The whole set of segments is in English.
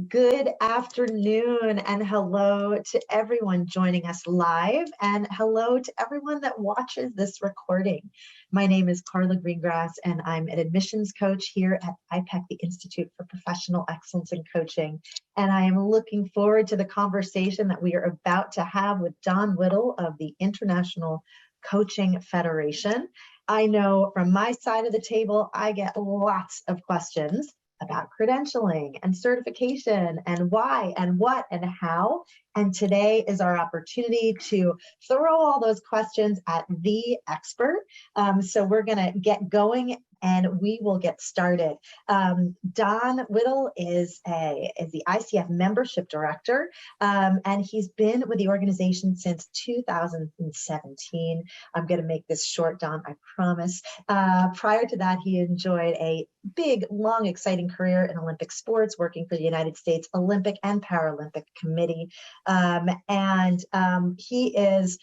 Good afternoon and hello to everyone joining us live and hello to everyone that watches this recording. My name is Carla Greengrass and I'm an admissions coach here at iPEC, the Institute for Professional Excellence in Coaching. And I am looking forward to the conversation that we are about to have with Don Whittle of the International Coaching Federation. I know from my side of the table, I get lots of questions about credentialing and certification and why and what and how. And today is our opportunity to throw all those questions at the expert. So we're going to get going and we will get started. Don Whittle is the ICF membership director, and he's been with the organization since 2017. I'm going to make this short, Don, I promise. Prior to that, he enjoyed a big, long, exciting career in Olympic sports, working for the United States Olympic and Paralympic Committee. He is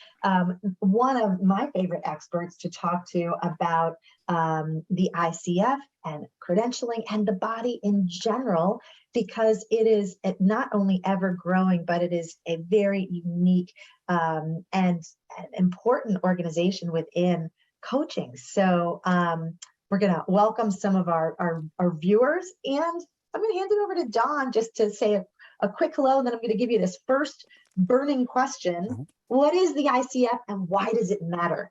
one of my favorite experts to talk to about the ICF and credentialing and the body in general, because it is not only ever growing, but it is a very unique and important organization within coaching. So we're going to welcome some of our viewers, and I'm going to hand it over to Don just to say a quick hello, and then I'm going to give you this first burning question. What is the ICF and why does it matter?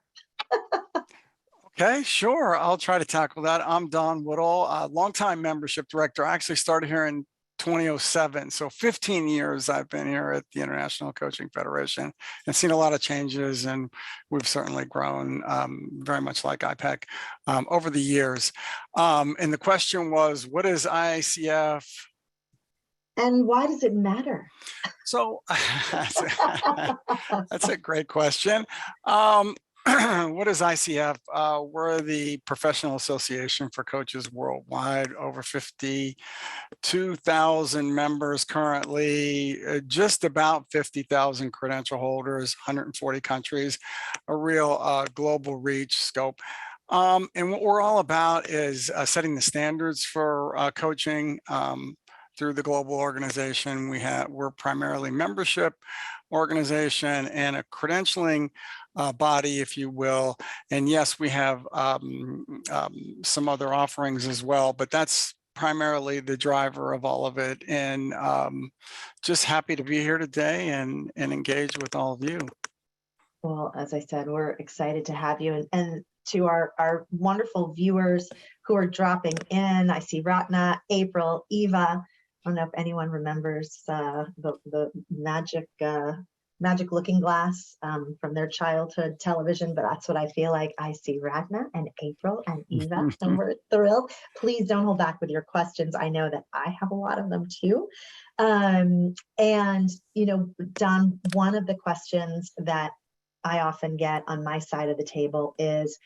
Okay, sure. I'll try to tackle that. I'm Don Whittle, longtime membership director. I actually started here in 2007. So 15 years I've been here at the International Coaching Federation and seen a lot of changes, and we've certainly grown very much like IPEC over the years. And the question was, what is ICF? And why does it matter? So that's a great question. What is ICF? We're the professional association for coaches worldwide, over 52,000 members currently, just about 50,000 credential holders, 140 countries, a real global reach scope. And what we're all about is setting the standards for coaching through the global organization. We're primarily membership organization and a credentialing body, if you will. And yes, we have some other offerings as well, but that's primarily the driver of all of it. And just happy to be here today and engage with all of you. Well, as I said, we're excited to have you. And to our wonderful viewers who are dropping in, I see Ratna, April, Eva. I don't know if anyone remembers the magic looking glass from their childhood television, but that's what I feel like. I see Ragna and April and Eva, and we're thrilled. Please don't hold back with your questions. I know that I have a lot of them too. And, you know, Don, one of the questions that I often get on my side of the table is,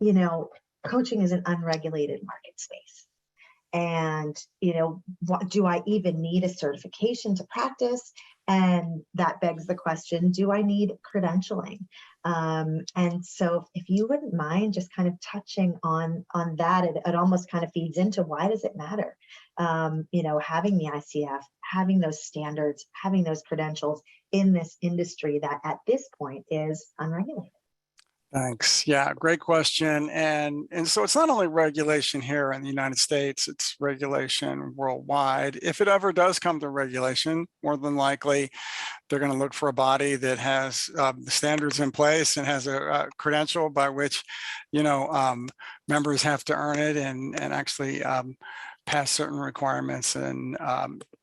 you know, coaching is an unregulated market space. And, you know, do I even need a certification to practice? And that begs the question, do I need credentialing? And so if you wouldn't mind just kind of touching on that, it almost kind of feeds into why does it matter? You know, having the ICF, having those standards, having those credentials in this industry that at this point is unregulated. Thanks. Yeah, great question. And so it's not only regulation here in the United States, it's regulation worldwide. If it ever does come to regulation, more than likely, they're going to look for a body that has the standards in place and has a credential by which, you know, members have to earn it and actually pass certain requirements and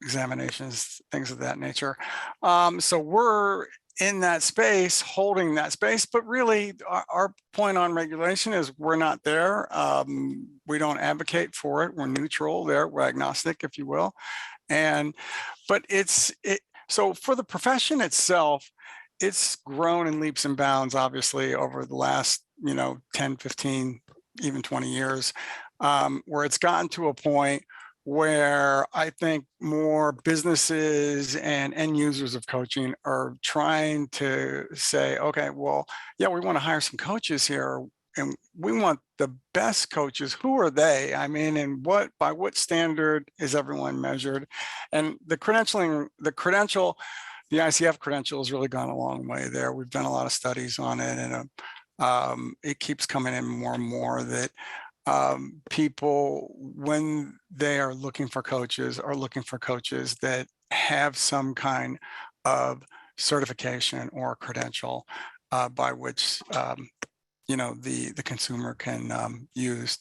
examinations, things of that nature. So we're in that space, holding that space, but really our point on regulation is we're not there. We don't advocate for it. We're neutral there. We're agnostic, if you will. But so for the profession itself, it's grown in leaps and bounds, obviously, over the last, 10, 15, even 20 years, where it's gotten to a point where I think more businesses and end users of coaching are trying to say, okay, well, yeah, we want to hire some coaches here. and we want the best coaches. Who are they? I mean, and by what standard is everyone measured? And the credential, the ICF credential has really gone a long way there. We've done a lot of studies on it, and it keeps coming in more and more that people, when they are looking for coaches, are looking for coaches that have some kind of certification or credential by which the consumer can use.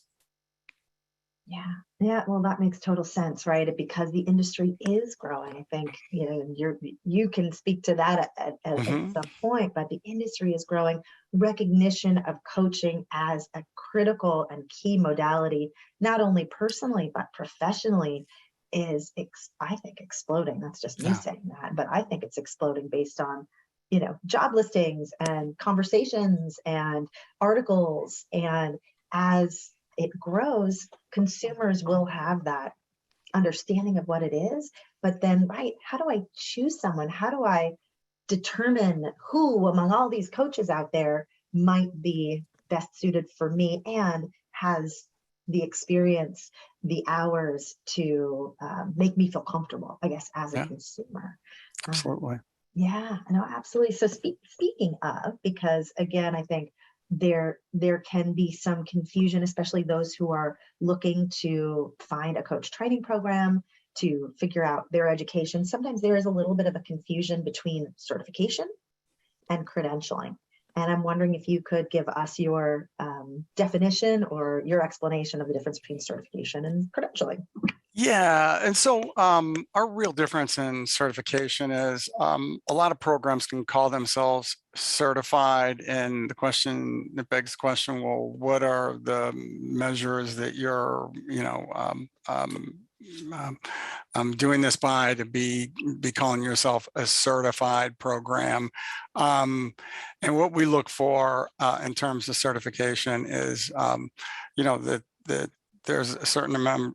Yeah. Well, that makes total sense, right? Because the industry is growing. I think you can speak to that at some point, but the industry is growing. Recognition of coaching as a critical and key modality, not only personally but professionally, is I think exploding. That's just me saying that, but I think it's exploding based on job listings and conversations and articles, and as it grows, consumers will have that understanding of what it is. But then, right, how do I choose someone? How do I determine who among all these coaches out there might be best suited for me and has the experience, the hours to make me feel comfortable, I guess, as a consumer? Absolutely. Yeah, no, absolutely. So speaking of, because again, I think there can be some confusion, especially those who are looking to find a coach training program to figure out their education. Sometimes there is a little bit of a confusion between certification and credentialing. And I'm wondering if you could give us your definition or your explanation of the difference between certification and credentialing. Yeah, and so our real difference in certification is a lot of programs can call themselves certified, and it begs the question, well, what are the measures that you're, doing this by to be calling yourself a certified program? And what we look for in terms of certification is, that there's a certain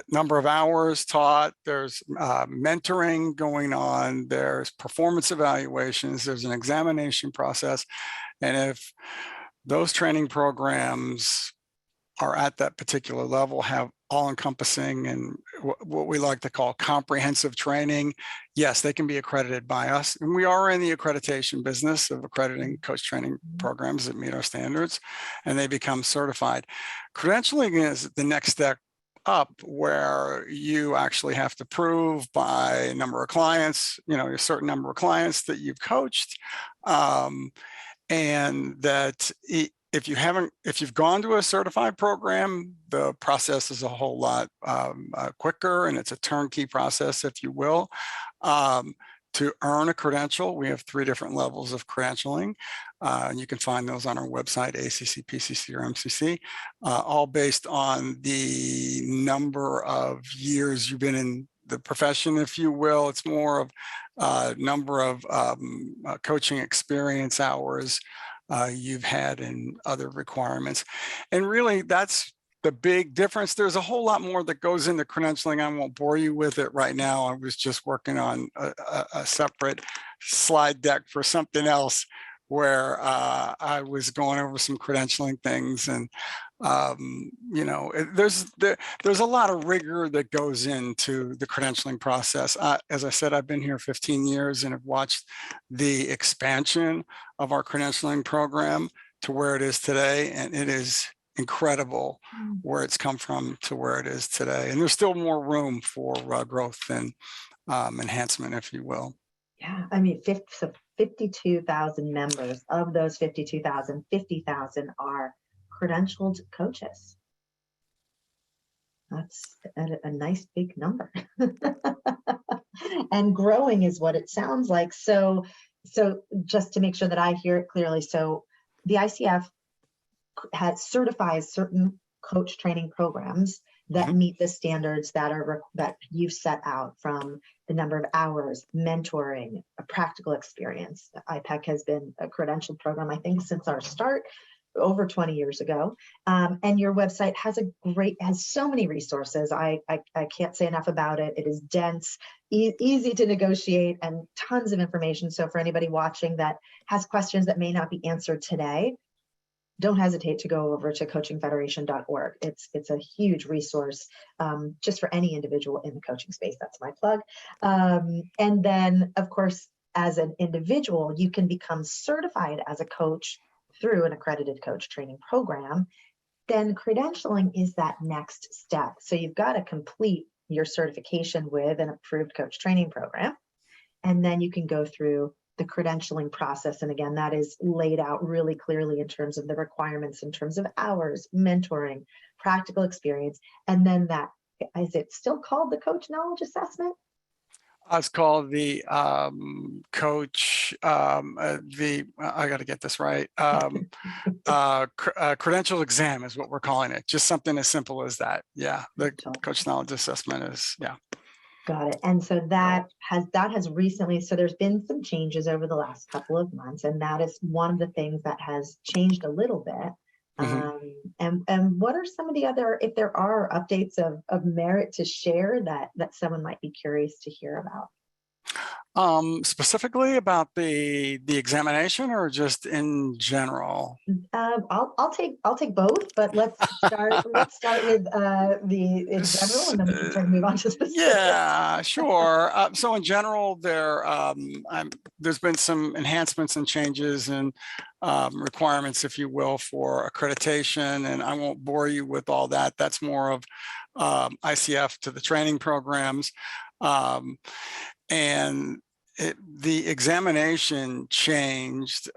number of hours taught, there's mentoring going on, there's performance evaluations, there's an examination process. And if those training programs are at that particular level, have all-encompassing and what we like to call comprehensive training, yes, they can be accredited by us. And we are in the accreditation business of accrediting coach training programs that meet our standards, and they become certified. Credentialing is the next step up, where you actually have to prove by a number of clients, a certain number of clients that you've coached, and that if you've gone to a certified program, the process is a whole lot quicker, and it's a turnkey process, if you will. To earn a credential, we have 3 different levels of credentialing. And you can find those on our website, ACC, PCC, or MCC, all based on the number of years you've been in the profession, if you will. It's more of number of coaching experience hours you've had and other requirements. And really, that's the big difference. There's a whole lot more that goes into credentialing. I won't bore you with it right now. I was just working on a separate slide deck for something else where I was going over some credentialing things, and there's a lot of rigor that goes into the credentialing process. As I said, I've been here 15 years and have watched the expansion of our credentialing program to where it is today, and it is incredible where it's come from to where it is today. And there's still more room for growth and enhancement, if you will. Yeah, I mean, 52,000 members. Of those 52,000, 50,000 are credentialed coaches. That's a nice big number. And growing is what it sounds like. So just to make sure that I hear it clearly, so the ICF certifies certain coach training programs that meet the standards that you've set out, from the number of hours, mentoring, a practical experience. iPEC has been a credentialed program, I think, since our start over 20 years ago. And your website has so many resources. I can't say enough about it. It is dense, easy to negotiate, and tons of information. So for anybody watching that has questions that may not be answered today, don't hesitate to go over to coachingfederation.org. It's a huge resource just for any individual in the coaching space. That's my plug. And then, of course, as an individual, you can become certified as a coach through an accredited coach training program. Then credentialing is that next step. So you've got to complete your certification with an approved coach training program. And then you can go through the credentialing process. And again, that is laid out really clearly in terms of the requirements, in terms of hours, mentoring, practical experience. And then that, is it still called the coach knowledge assessment? It's called the coach, I got to get this right. Credential exam is what we're calling it. Just something as simple as that. Yeah. The coach knowledge assessment is, yeah. Got it. And so that has recently, so there's been some changes over the last couple of months, and that is one of the things that has changed a little bit. And what are some of the other, if there are updates of merit to share that someone might be curious to hear about? Specifically about the examination, or just in general? I'll take both, but let's start with the in general, and then we can move on to specifics. Yeah, sure. So in general, there's been some enhancements and changes and requirements, if you will, for accreditation, and I won't bore you with all that. That's more of ICF to the training programs. And the examination changed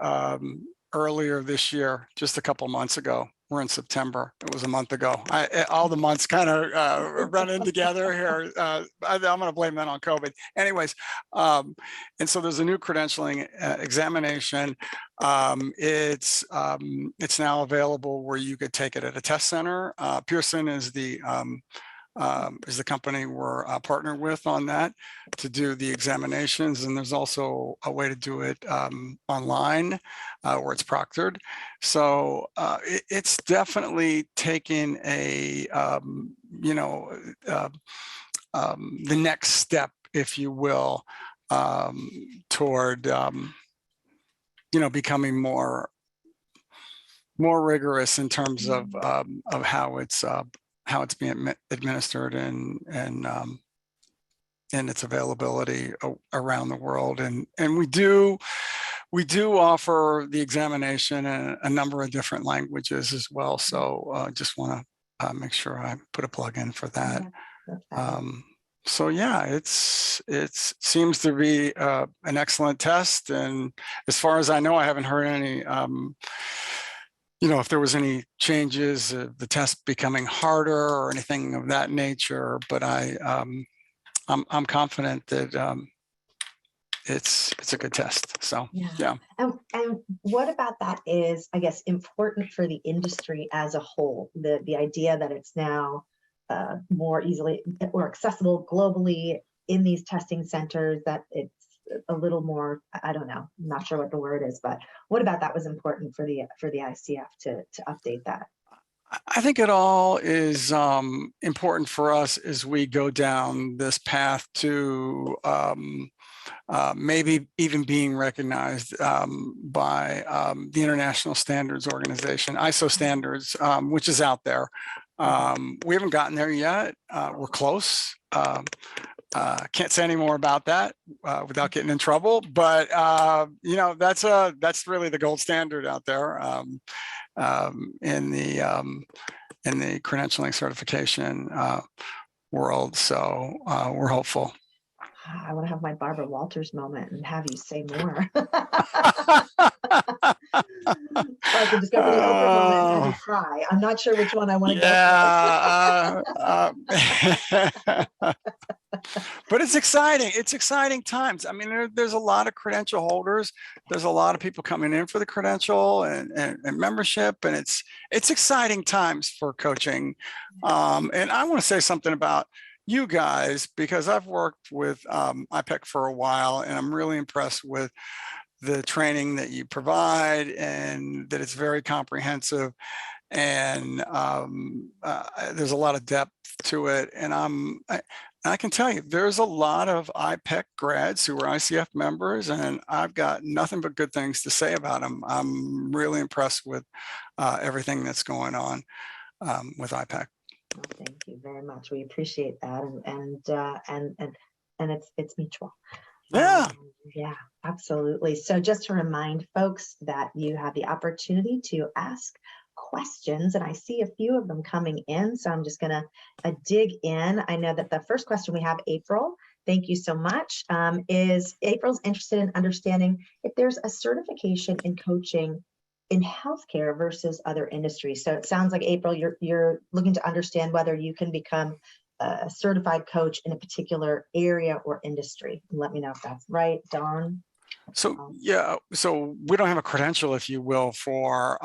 earlier this year, just a couple months ago. We're in September. It was a month ago. All the months kind of run in together here. I'm going to blame that on COVID. Anyways, and so there's a new credentialing examination. It's now available where you could take it at a test center. Pearson is the company we're partnered with on that to do the examinations. And there's also a way to do it online where it's proctored. So it's definitely taken the next step, if you will, toward, becoming more rigorous in terms of how it's being administered and its availability around the world. And we do offer the examination in a number of different languages as well. So just want to make sure I put a plug in for that. So yeah, it seems to be an excellent test. And as far as I know, I haven't heard any if there was any changes, the test becoming harder or anything of that nature, but I'm confident that it's a good test. So yeah. And what about that is, I guess, important for the industry as a whole? The idea that it's now more easily or accessible globally in these testing centers, that it's a little more, I don't know, I'm not sure what the word is, but what about that was important for the ICF to update that? I think it all is important for us as we go down this path to maybe even being recognized by the International Standards Organization, ISO standards, which is out there. We haven't gotten there yet. We're close. Can't say any more about that without getting in trouble, but that's really the gold standard out there in the credentialing certification world. So we're hopeful. I want to have my Barbara Walters moment and have you say more. So I can just go for the Oprah moment and have you cry. I'm not sure which one I want to go for. But it's exciting. It's exciting times. I mean, there's a lot of credential holders. There's a lot of people coming in for the credential and membership, and it's exciting times for coaching. And I want to say something about you guys, because I've worked with iPEC for a while, and I'm really impressed with the training that you provide, and that it's very comprehensive, and there's a lot of depth to it. And I can tell you, there's a lot of IPEC grads who are ICF members, and I've got nothing but good things to say about them. I'm really impressed with everything that's going on with IPEC. Well, thank you very much. We appreciate that, and it's mutual. Yeah. Yeah, absolutely. So just to remind folks that you have the opportunity to ask questions, and I see a few of them coming in, so I'm just going to dig in. I know that the first question we have, April, thank you so much, is April's interested in understanding if there's a certification in coaching in healthcare versus other industries. So it sounds like, April, you're looking to understand whether you can become a certified coach in a particular area or industry. Let me know if that's right, Don. So yeah, so we don't have a credential, if you will, for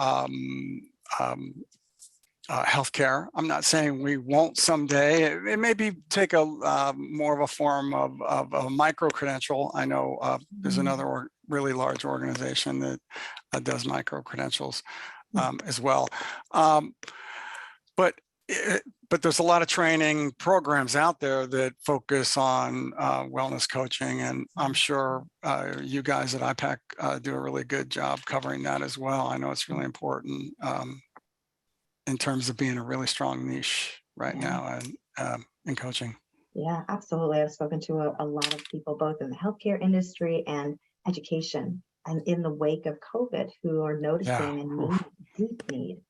healthcare. I'm not saying we won't someday. It may be take a more of a form of a micro credential. I know there's another really large organization that does micro credentials as well. But there's a lot of training programs out there that focus on wellness coaching, and I'm sure you guys at IPEC do a really good job covering that as well. I know it's really important in terms of being a really strong niche right now in coaching. Yeah, absolutely. I've spoken to a lot of people, both in the healthcare industry and education, and in the wake of COVID, who are noticing a deep need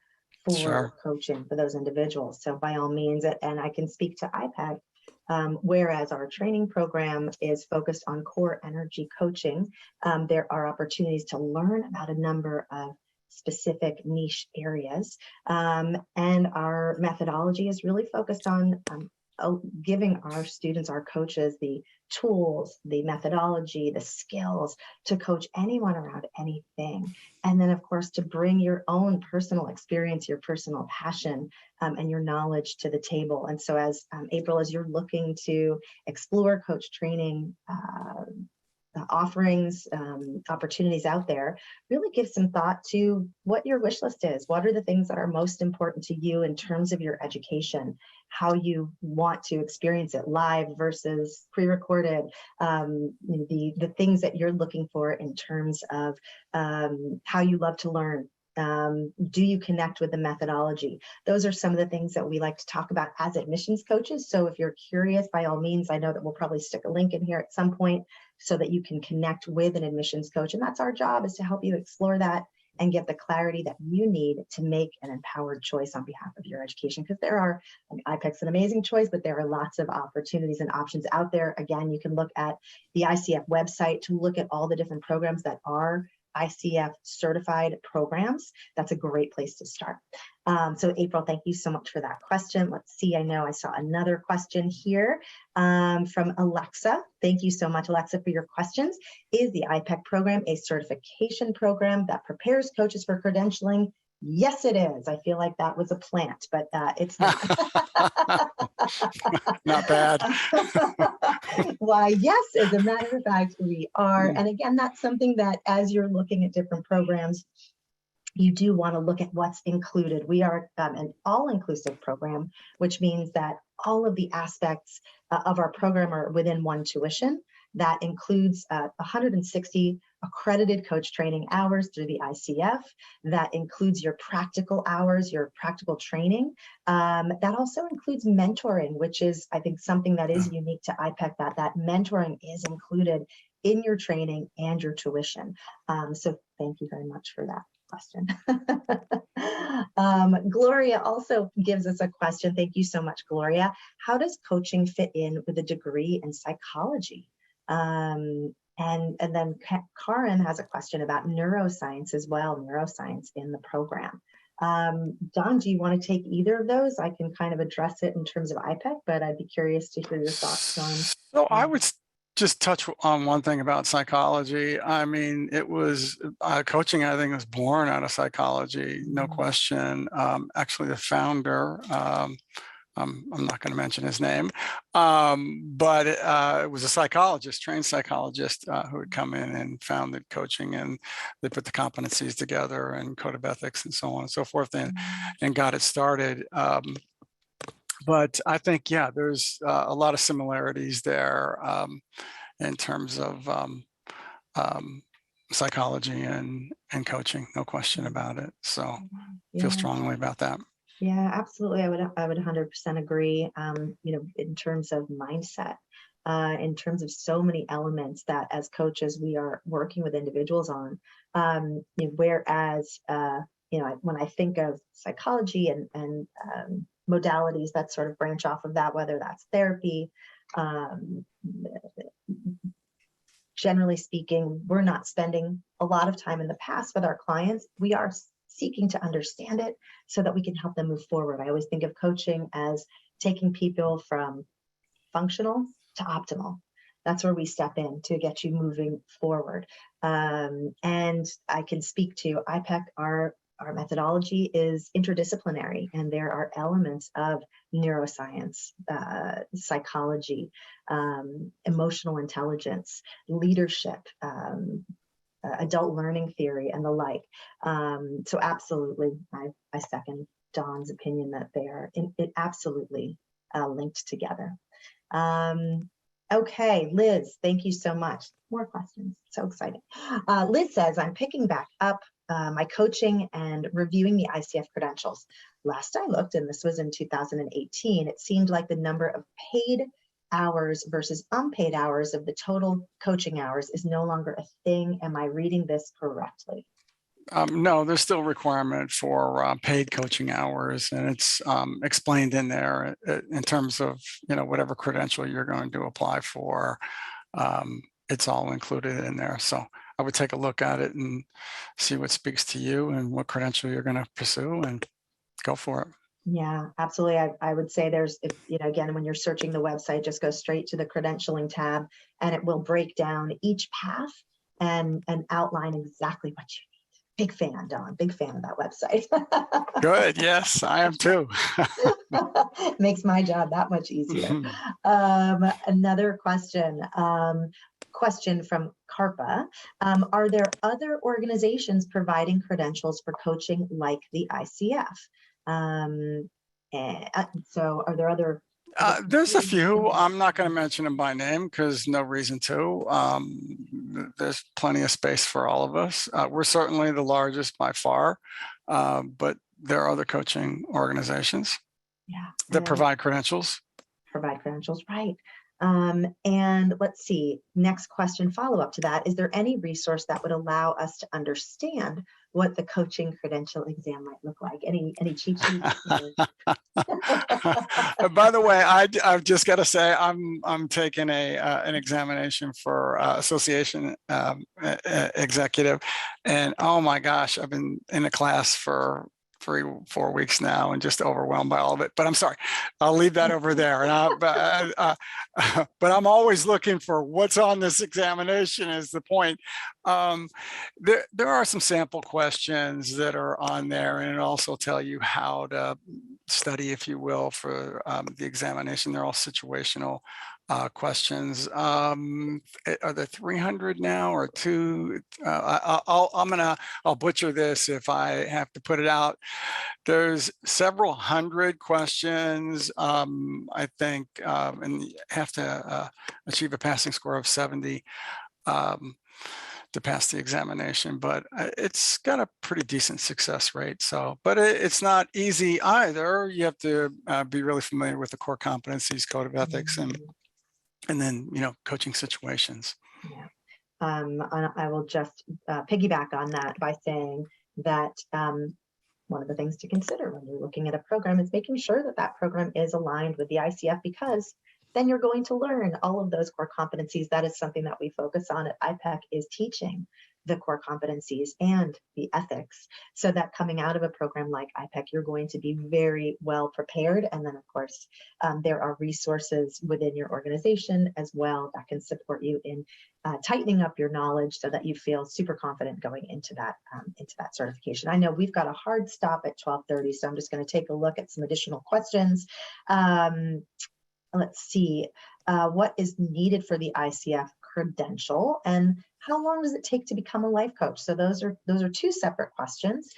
for coaching for those individuals. So by all means, and I can speak to IPEC, whereas our training program is focused on core energy coaching, there are opportunities to learn about a number of specific niche areas. And our methodology is really focused on giving our students, our coaches, the tools, the methodology, the skills to coach anyone around anything. And then, of course, to bring your own personal experience, your personal passion, and your knowledge to the table. And so as April, as you're looking to explore coach training offerings, opportunities out there, really give some thought to what your wish list is. What are the things that are most important to you in terms of your education, how you want to experience it live versus pre-recorded, the things that you're looking for in terms of how you love to learn. Do you connect with the methodology? Those are some of the things that we like to talk about as admissions coaches. So if you're curious, by all means, I know that we'll probably stick a link in here at some point so that you can connect with an admissions coach. And that's our job, is to help you explore that and get the clarity that you need to make an empowered choice on behalf of your education. Because there are, IPEC's an amazing choice, but there are lots of opportunities and options out there. Again, you can look at the ICF website to look at all the different programs that are ICF certified programs. That's a great place to start. So April, thank you so much for that question. Let's see, I know I saw another question here from Alexa. Thank you so much, Alexa, for your questions. Is the IPEC program a certification program that prepares coaches for credentialing? Yes, it is. I feel like that was a plant, but it's not. Not bad. Why, yes, as a matter of fact, we are. And again, that's something that as you're looking at different programs, you do want to look at what's included. We are an all-inclusive program, which means that all of the aspects of our program are within one tuition. That includes 160 accredited coach training hours through the ICF. That includes your practical hours, your practical training. That also includes mentoring, which is, I think, something that is unique to IPEC, that mentoring is included in your training and your tuition. So thank you very much for that question. Gloria also gives us a question. Thank you so much, Gloria. How does coaching fit in with a degree in psychology? And then Karen has a question about neuroscience as well, neuroscience in the program. Don, do you want to take either of those? I can kind of address it in terms of IPEC, but I'd be curious to hear your thoughts on. So I would just touch on one thing about psychology. I mean, it was coaching, I think, was born out of psychology, no question. Actually, the founder, I'm not going to mention his name, but it was a psychologist, trained psychologist who had come in and founded coaching, and they put the competencies together and code of ethics and so on and so forth, and got it started. But I think, yeah, there's a lot of similarities there in terms of psychology and coaching, no question about it. So Yeah. feel strongly about that. Yeah, absolutely. I would 100% agree. In terms of mindset, in terms of so many elements that as coaches we are working with individuals on. Whereas when I think of psychology and modalities that sort of branch off of that, whether that's therapy, generally speaking, we're not spending a lot of time in the past with our clients. We are seeking to understand it so that we can help them move forward. I always think of coaching as taking people from functional to optimal. That's where we step in to get you moving forward. And I can speak to iPEC. Our methodology is interdisciplinary, and there are elements of neuroscience, psychology, emotional intelligence, leadership, adult learning theory, and the like. So absolutely, I second Don's opinion that they are absolutely linked together. Okay, Liz, thank you so much. More questions, so exciting. Liz says, I'm picking back up my coaching and reviewing the ICF credentials. Last I looked, and this was in 2018, it seemed like the number of paid hours versus unpaid hours of the total coaching hours is no longer a thing. Am I reading this correctly? No, there's still a requirement for paid coaching hours, and it's explained in there in terms of whatever credential you're going to apply for. It's all included in there. So I would take a look at it and see what speaks to you and what credential you're going to pursue, and go for it. Yeah, absolutely. I would say there's, again, when you're searching the website, just go straight to the credentialing tab, and it will break down each path and outline exactly what you need. Big fan, Don. Big fan of that website. Good. Yes, I am too. Makes my job that much easier. Another question. Question from Carpa. Are there other organizations providing credentials for coaching like the ICF? So are there other? There's a few. I'm not going to mention them by name because no reason to. There's plenty of space for all of us. We're certainly the largest by far, but there are other coaching organizations that provide credentials. Right. And let's see, next question, follow up to that. Is there any resource that would allow us to understand what the coaching credential exam might look like? Any cheat sheets? By the way, I've just got to say I'm taking an examination for association executive, and oh my gosh, I've been in a class for 3-4 weeks now and just overwhelmed by all of it. But I'm sorry, I'll leave that over there. And but I'm always looking for what's on this examination is the point. There are some sample questions that are on there, and it also tell you how to study, if you will, for the examination. They're all situational questions. Are there 300 now or two? I'll butcher this if I have to put it out. There's several hundred questions, I think, and you have to achieve a passing score of 70 to pass the examination, but it's got a pretty decent success rate. So, but it's not easy either. You have to be really familiar with the core competencies, code of ethics, and then, coaching situations. Yeah. I will just piggyback on that by saying that one of the things to consider when you're looking at a program is making sure that that program is aligned with the ICF, because then you're going to learn all of those core competencies. That is something that we focus on at iPEC, is teaching the core competencies and the ethics, so that coming out of a program like iPEC, you're going to be very well prepared. And then, of course, there are resources within your organization as well that can support you in tightening up your knowledge so that you feel super confident going into that certification. I know we've got a hard stop at 12:30, so I'm just going to take a look at some additional questions. Let's see, what is needed for the ICF credential, and how long does it take to become a life coach? So those are two separate questions.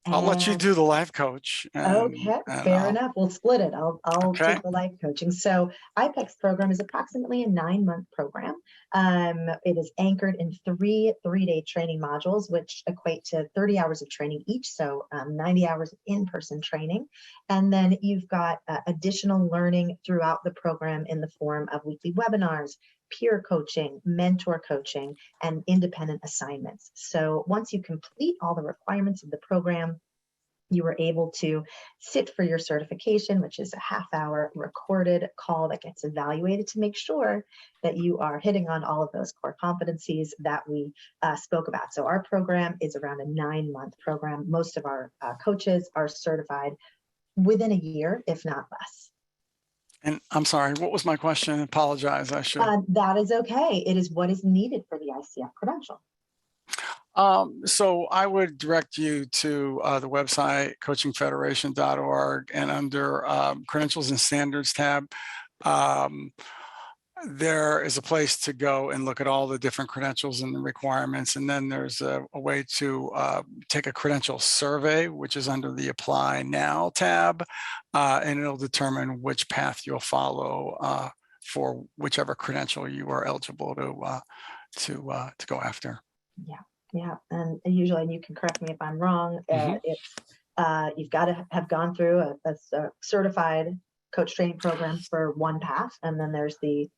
I'll let you And do the life coach. okay, And fair enough. We'll split it. I'll okay. take the life coaching. So iPEC's program is approximately a 9-month program. It is anchored in three-day training modules, which equate to 30 hours of training each. So 90 hours of in-person training. And then you've got additional learning throughout the program in the form of weekly webinars, peer coaching, mentor coaching, and independent assignments. So once you complete all the requirements of the program, you were able to sit for your certification, which is a half-hour recorded call that gets evaluated to make sure that you are hitting on all of those core competencies that we spoke about. So our program is around a 9-month program. Most of our coaches are certified within a year, if not less. And I'm sorry, what was my question? I apologize. I should. That is okay. It is what is needed for the ICF credential. So I would direct you to the website, coachingfederation.org, and under Credentials and Standards tab, there is a place to go and look at all the different credentials and the requirements. And then there's a way to take a credential survey, which is under the Apply Now tab, and it'll determine which path you'll follow for whichever credential you are eligible to go after. Yeah, and usually, and you can correct me if I'm wrong, it's you've got to have gone through a certified coach training program for one path, and then there's the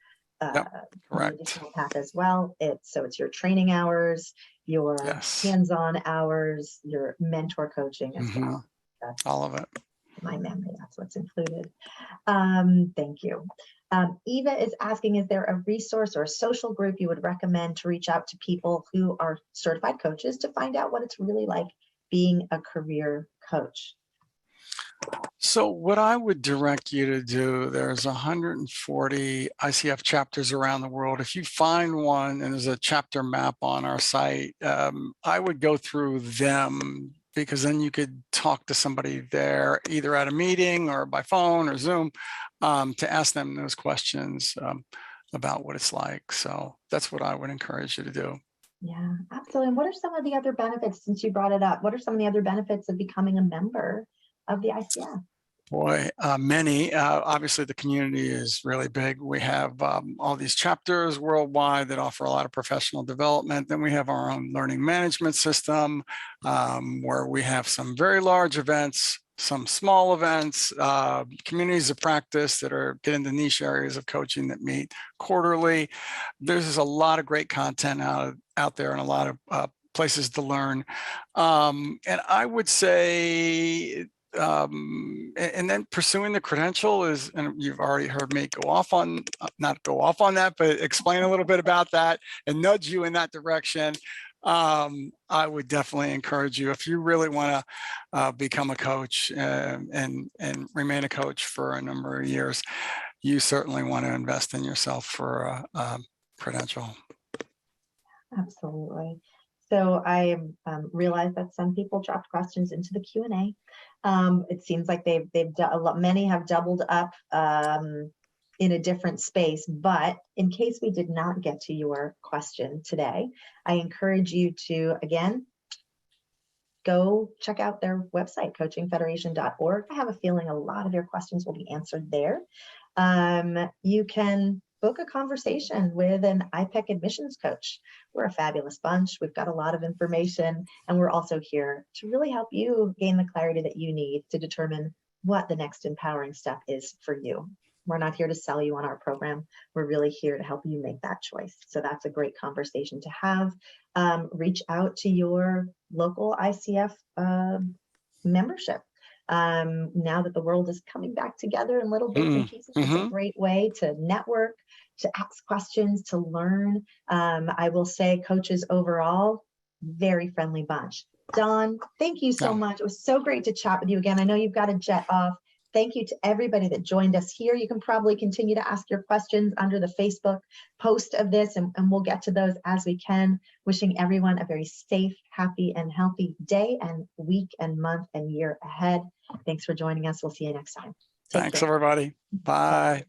additional path as well. It's your training hours, your hands-on hours, your mentor coaching as well. That's all of it. My memory, that's what's included. Thank you. Eva is asking, is there a resource or a social group you would recommend to reach out to people who are certified coaches to find out what it's really like being a career coach? So what I would direct you to do, there's 140 ICF chapters around the world. If you find one, and there's a chapter map on our site, I would go through them, because then you could talk to somebody there, either at a meeting or by phone or Zoom, to ask them those questions about what it's like. So that's what I would encourage you to do. Yeah, absolutely. And what are some of the other benefits, since you brought it up, what are some of the other benefits of becoming a member of the ICF? Boy, many. Obviously, the community is really big. We have all these chapters worldwide that offer a lot of professional development. Then we have our own learning management system, where we have some very large events, some small events, communities of practice that get into niche areas of coaching that meet quarterly. There's a lot of great content out there and a lot of places to learn. And I would say, and then pursuing the credential is, and you've already heard me not go off on that, but explain a little bit about that and nudge you in that direction. I would definitely encourage you, if you really want to become a coach and remain a coach for a number of years, you certainly want to invest in yourself for a credential. Absolutely. So I realized that some people dropped questions into the Q&A. It seems like many have doubled up in a different space, but in case we did not get to your question today, I encourage you to, again, go check out their website, coachingfederation.org. I have a feeling a lot of your questions will be answered there. You can book a conversation with an iPEC admissions coach. We're a fabulous bunch. We've got a lot of information, and we're also here to really help you gain the clarity that you need to determine what the next empowering step is for you. We're not here to sell you on our program. We're really here to help you make that choice. So that's a great conversation to have. Reach out to your local ICF membership. Now that the world is coming back together in little bits and pieces, it's a great way to network, to ask questions, to learn. I will say, coaches overall, very friendly bunch. Don, thank you so much. It was so great to chat with you again. I know you've got to jet off. Thank you to everybody that joined us here. You can probably continue to ask your questions under the Facebook post of this, and we'll get to those as we can. Wishing everyone a very safe, happy, and healthy day and week and month and year ahead. Thanks for joining us. We'll see you next time. Thanks, everybody. Bye.